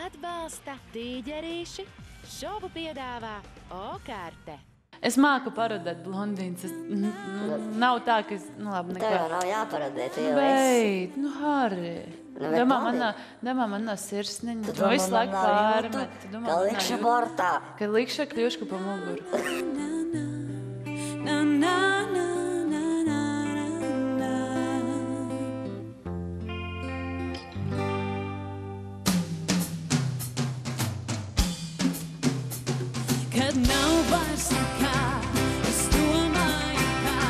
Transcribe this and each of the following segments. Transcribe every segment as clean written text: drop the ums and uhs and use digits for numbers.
Atbalsta tīģerīši. Šovu piedāvā O-karte. Es māku parodēt blondīnas. Nav tā, ka es... Nu labi, nekā. Tev nav jāparodē, tu jau esi. Beid, nu Harri. Domā manā sirsniņa. Tu domā visu laiku pārmet. Ka likšu bortā. Ka likšu kļušku pa muguru. Kad nav vairs nekā, es domāju kā.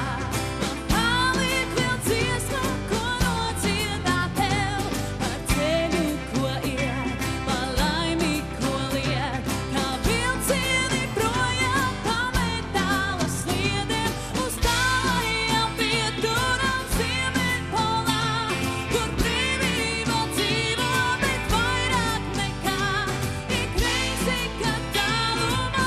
Man paliek vēl dziesma, ko nodziedāt tev. Par ceļu, ko iet, par laimi, ko liek. Kā vilcieni projām pa metāla sliedēm. Uz tālajām pieturām Ziemeļpolā. Kur brīvība dzīvo, bet vairāk nekā. Ik reizi, kad tālumā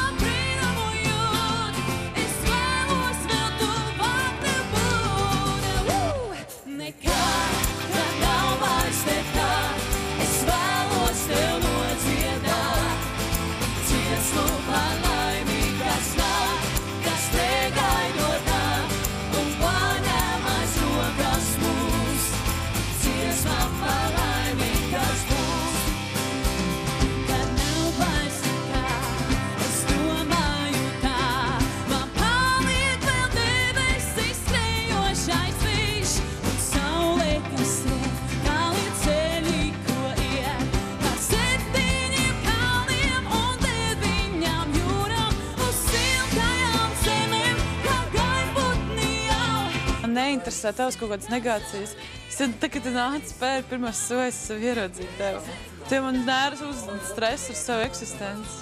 neinteresē tavas kaut kādas negācijas. Tā, kad tu nāc spēri pirmās sojas, es sev ieraudzīt tevi. Tu man nēras uzdod stresu ar savu eksistenci.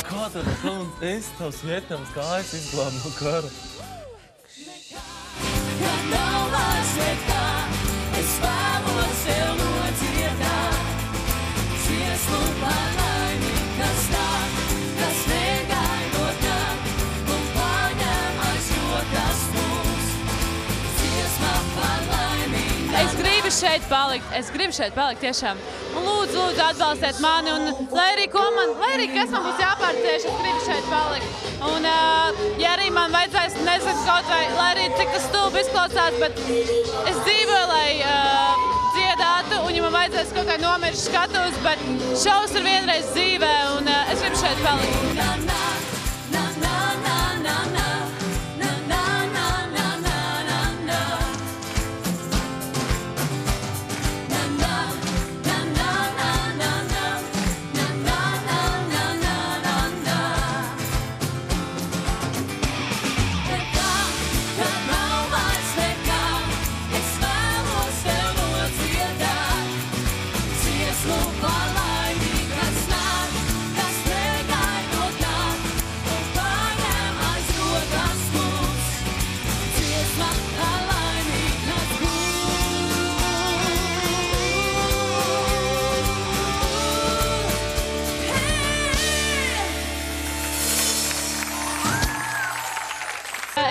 Kā tad, es tavs Vietnams kājas izglābu no kara? Kad nav vairs nekā, es vēlos tev nodziedāt. Dziesmu par laimi, kas nāk, kas negaidot nāk, un paņem aiz rokas mūs. Dziesma par laimi, Es gribu šeit palikt tiešām. Un lūdzu, atbalstiet mani, un lai arī kas man būs jāpārcieš, es gribu šeit palikt. Un, ja arī man vajadzēs, nezinu kaut vai, lai arī cik tas stulbi izklausās, bet es dzīvoju, lai dziedātu, un ja man vajadzēs kaut kā nomirst skatus, bet šovs ir vienreiz dzīvē, un es gribu šeit palikt.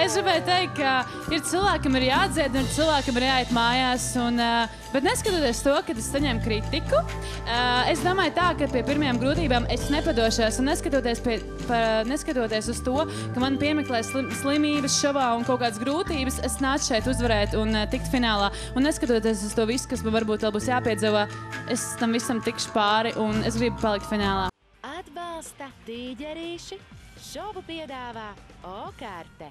Es gribēju teikt, ka ir cilvēkam ir jādzied, un cilvēkam ir jāiet mājās, bet neskatoties to, kad es saņēmu kritiku, es domāju tā, ka pie pirmajām grūtībām es nepadošos, un neskatoties uz to, ka man piemeklē slimības šovā un kaut kādas grūtības, es nācu šeit uzvarēt un tikt finālā. Un neskatoties uz to visu, kas man varbūt vēl būs jāpiedzīvo, es tam visam tikšu pāri, un es gribu palikt finālā. Atbalsta tīģerīši. Šovu piedāvā O-karte.